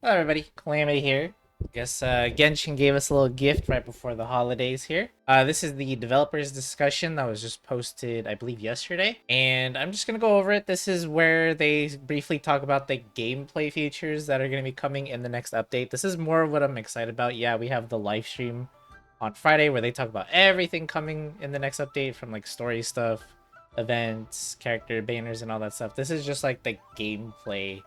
Hello everybody, Calamity here. Guess Genshin gave us a little gift right before the holidays here. This is the developers discussion that was just posted, I believe, yesterday. And I'm just going to go over it. This is where they briefly talk about the gameplay features that are going to be coming in the next update. This is more of what I'm excited about. Yeah, we have the live stream on Friday where they talk about everything coming in the next update, from like story stuff, events, character banners, and all that stuff. This is just like the gameplay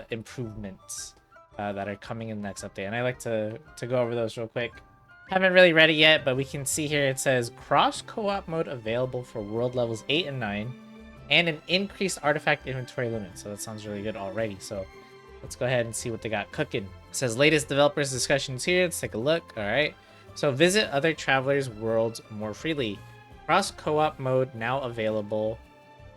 improvements that are coming in the next update, and I like to go over those real quick. Haven't really read it yet, but we can see here it says cross co-op mode available for world levels 8 and 9, and an increased artifact inventory limit. So that sounds really good already. So let's go ahead and see what they got cooking. It says latest developers discussions here. Let's take a look. All right. So visit other travelers' worlds more freely. Cross co-op mode now available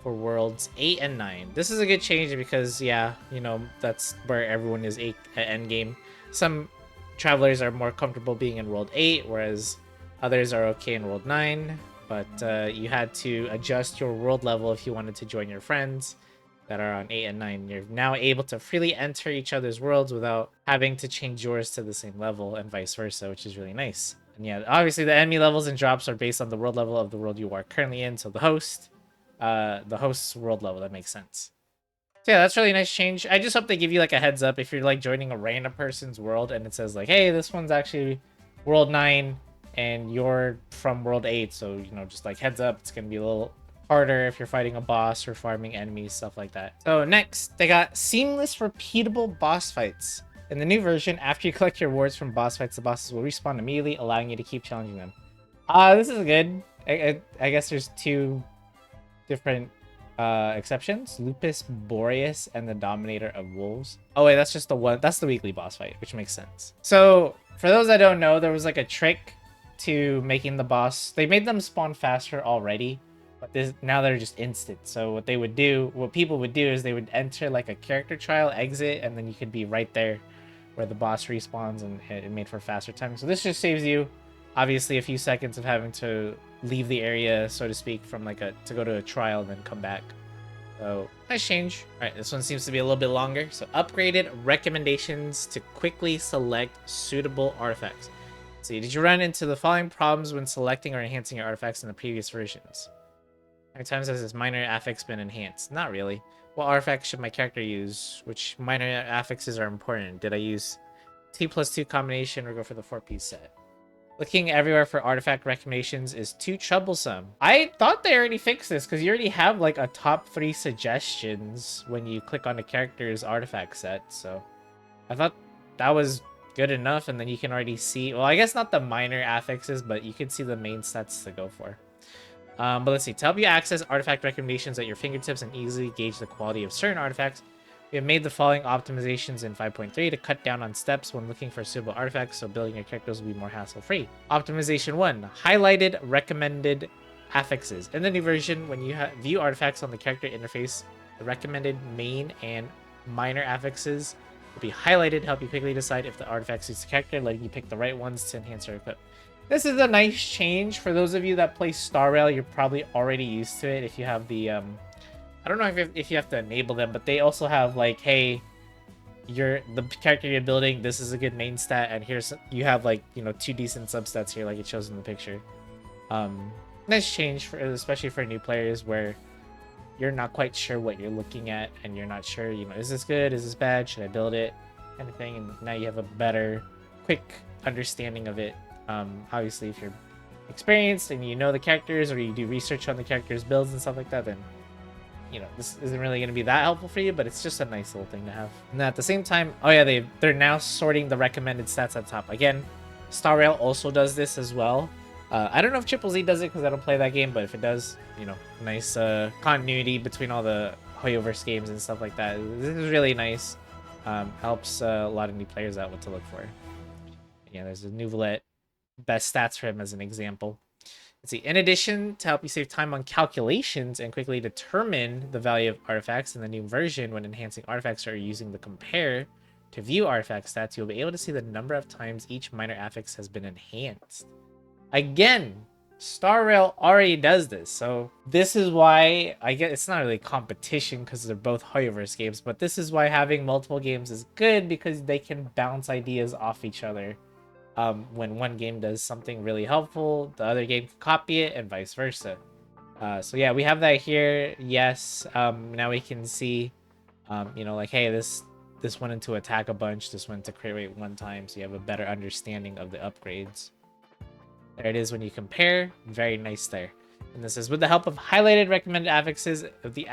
for worlds 8 and 9. This is a good change because, yeah, you know, that's where everyone is at endgame. Some travelers are more comfortable being in world 8, whereas others are okay in world 9. But you had to adjust your world level if you wanted to join your friends that are on 8 and 9. You're now able to freely enter each other's worlds without having to change yours to the same level and vice versa, which is really nice. And yeah, obviously the enemy levels and drops are based on the world level of the world you are currently in. So the host's world level, that makes sense. So yeah, that's really nice change. I just hope they give you like a heads up if you're like joining a random person's world and it says like, hey, this one's actually world 9 and you're from world 8. So, you know, just like heads up, it's going to be a little harder if you're fighting a boss or farming enemies, stuff like that. So next, they got seamless, repeatable boss fights. In the new version, after you collect your rewards from boss fights, the bosses will respawn immediately, allowing you to keep challenging them. This is good. I guess there's two different exceptions: Lupus Boreas and the Dominator of Wolves. Oh wait, that's just the one. That's the weekly boss fight, which makes sense. So for those that don't know, there was like a trick to making the boss. They made them spawn faster already, but now they're just instant. So what people would do is they would enter like a character trial, exit, and then you could be right there where the boss respawns, and it made for faster time. So this just saves you obviously a few seconds of having to leave the area, so to speak, from like to go to a trial and then come back. So nice change. All right, this one seems to be a little bit longer. So upgraded recommendations to quickly select suitable artifacts. Let's see, did you run into the following problems when selecting or enhancing your artifacts in the previous versions? How many times has this minor affix been enhanced? Not really. What artifacts should my character use? Which minor affixes are important? Did I use 2+2 combination or go for the 4-piece set? Looking everywhere for artifact recommendations is too troublesome. I thought they already fixed this because you already have like a top 3 suggestions when you click on the character's artifact set. So I thought that was good enough, and then you can already see, well, I guess not the minor affixes, but you can see the main stats to go for. But let's see. To help you access artifact recommendations at your fingertips and easily gauge the quality of certain artifacts, we have made the following optimizations in 5.3 to cut down on steps when looking for suitable artifacts, so building your characters will be more hassle-free. Optimization 1. Highlighted recommended affixes. In the new version, when you view artifacts on the character interface, the recommended main and minor affixes will be highlighted to help you quickly decide if the artifact suits the character, letting you pick the right ones to enhance or equip. This is a nice change. For those of you that play Star Rail, you're probably already used to it if you have the I don't know if you have to enable them, but they also have like, hey, the character you're building, this is a good main stat, and here's you have like, you know, 2 decent substats here, like it shows in the picture. Nice change for especially for new players where you're not quite sure what you're looking at, and you're not sure, you know, is this good, is this bad, should I build it, kind of thing. And now you have a better, quick understanding of it. Obviously, if you're experienced and you know the characters, or you do research on the characters' builds and stuff like that, then you know, this isn't really going to be that helpful for you, but it's just a nice little thing to have. And at the same time, oh yeah, they're now sorting the recommended stats at the top. Again, Star Rail also does this as well. I don't know if Triple Z does it because I don't play that game, but if it does, you know, nice continuity between all the Hoyoverse games and stuff like that. This is really nice. Helps a lot of new players out what to look for. Yeah, there's a Nuvolet. Best stats for him as an example. Let's see. In addition, to help you save time on calculations and quickly determine the value of artifacts in the new version, when enhancing artifacts or using the compare to view artifact stats, you'll be able to see the number of times each minor affix has been enhanced. Again, Star Rail already does this, so this is why I get it's not really competition because they're both Hoyoverse games, but this is why having multiple games is good because they can bounce ideas off each other. When one game does something really helpful, the other game can copy it and vice versa. So yeah, we have that here. Yes. Now we can see, you know, like, hey, this went into attack a bunch, this went to crit rate one time, so you have a better understanding of the upgrades. There it is when you compare. Very nice there. And this is with the help of highlighted recommended affixes of the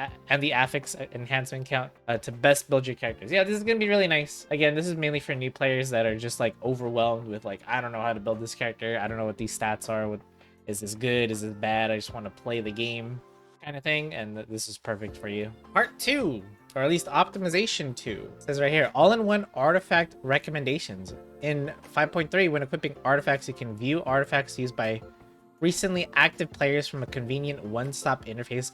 affix enhancement count to best build your characters. Yeah, this is gonna be really nice. Again, this is mainly for new players that are just like overwhelmed with like, I don't know how to build this character. I don't know what these stats are. What is this good? Is this bad? I just want to play the game, kind of thing. And this is perfect for you. Part 2, or at least optimization 2, it says right here, all-in-one artifact recommendations. In 5.3, when equipping artifacts, you can view artifacts used by recently active players from a convenient one-stop interface.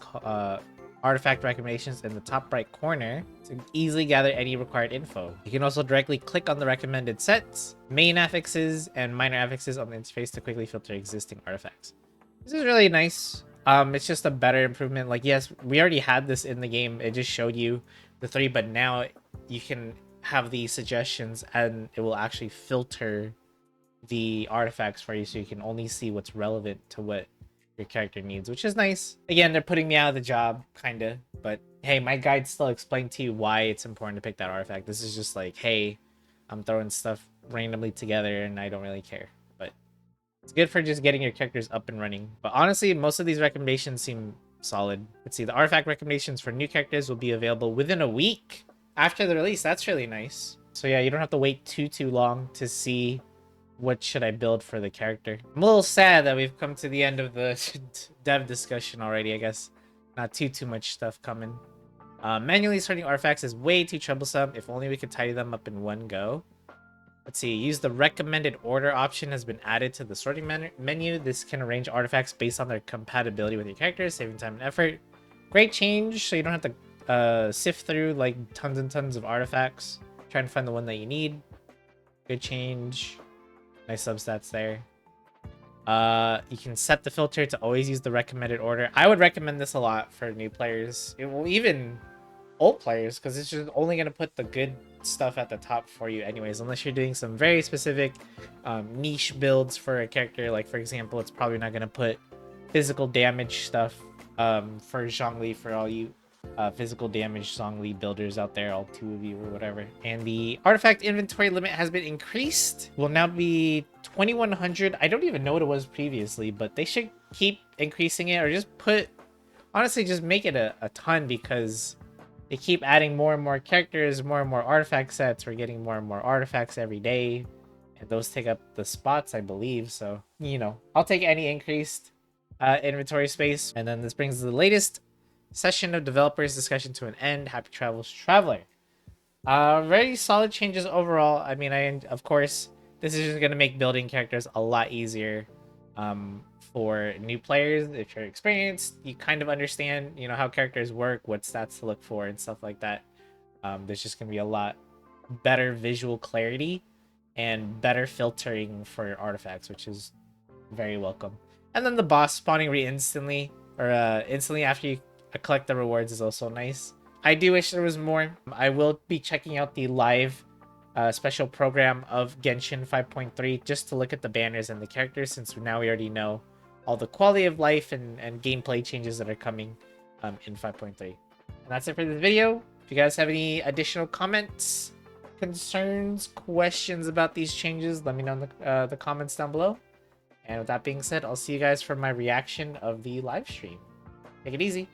Artifact recommendations in the top right corner to easily gather any required info. You can also directly click on the recommended sets, main affixes, and minor affixes on the interface to quickly filter existing artifacts. This is really nice. It's just a better improvement. Like, yes, we already had this in the game. It just showed you the 3, but now you can have these suggestions and it will actually filter the artifacts for you so you can only see what's relevant to what your character needs, which is nice. Again, they're putting me out of the job, kinda, but hey, my guide still explained to you why it's important to pick that artifact. This is just like, hey, I'm throwing stuff randomly together and I don't really care, but it's good for just getting your characters up and running. But honestly, most of these recommendations seem solid. Let's see, the artifact recommendations for new characters will be available within a week after the release. That's really nice. So yeah, you don't have to wait too long to see what should I build for the character. I'm a little sad that we've come to the end of the dev discussion already, I guess. Not too much stuff coming. Manually sorting artifacts is way too troublesome. If only we could tidy them up in one go. Let's see, use the recommended order option has been added to the sorting menu. This can arrange artifacts based on their compatibility with your characters, saving time and effort. Great change, so you don't have to sift through like tons and tons of artifacts. Try and find the one that you need. Good change. Nice substats there. You can set the filter to always use the recommended order. I would recommend this a lot for new players. It will even old players, because it's just only going to put the good stuff at the top for you anyways, unless you're doing some very specific niche builds for a character. Like, for example, it's probably not going to put physical damage stuff for Zhongli, for all you physical damage Zhongli builders out there, all 2 of you or whatever. And the artifact inventory limit has been increased. Will now be 2100. I don't even know what it was previously, but they should keep increasing it, or just honestly just make it a ton, because they keep adding more and more characters, more and more artifact sets. We're getting more and more artifacts every day, and those take up the spots, I believe. So, you know, I'll take any increased inventory space. And then this brings the latest session of developers discussion to an end. Happy travels, traveler. Very solid changes overall. I mean, of course, this is just going to make building characters a lot easier for new players. If you're experienced, you kind of understand, you know, how characters work, what stats to look for, and stuff like that. There's just going to be a lot better visual clarity and better filtering for artifacts, which is very welcome. And then the boss spawning instantly, or instantly after you collect the rewards, is also nice. I do wish there was more. I will be checking out the live special program of Genshin 5.3 just to look at the banners and the characters, since now we already know all the quality of life and gameplay changes that are coming in 5.3. And that's it for this video. If you guys have any additional comments, concerns, questions about these changes, let me know in the comments down below. And with that being said, I'll see you guys for my reaction of the live stream. Take it easy.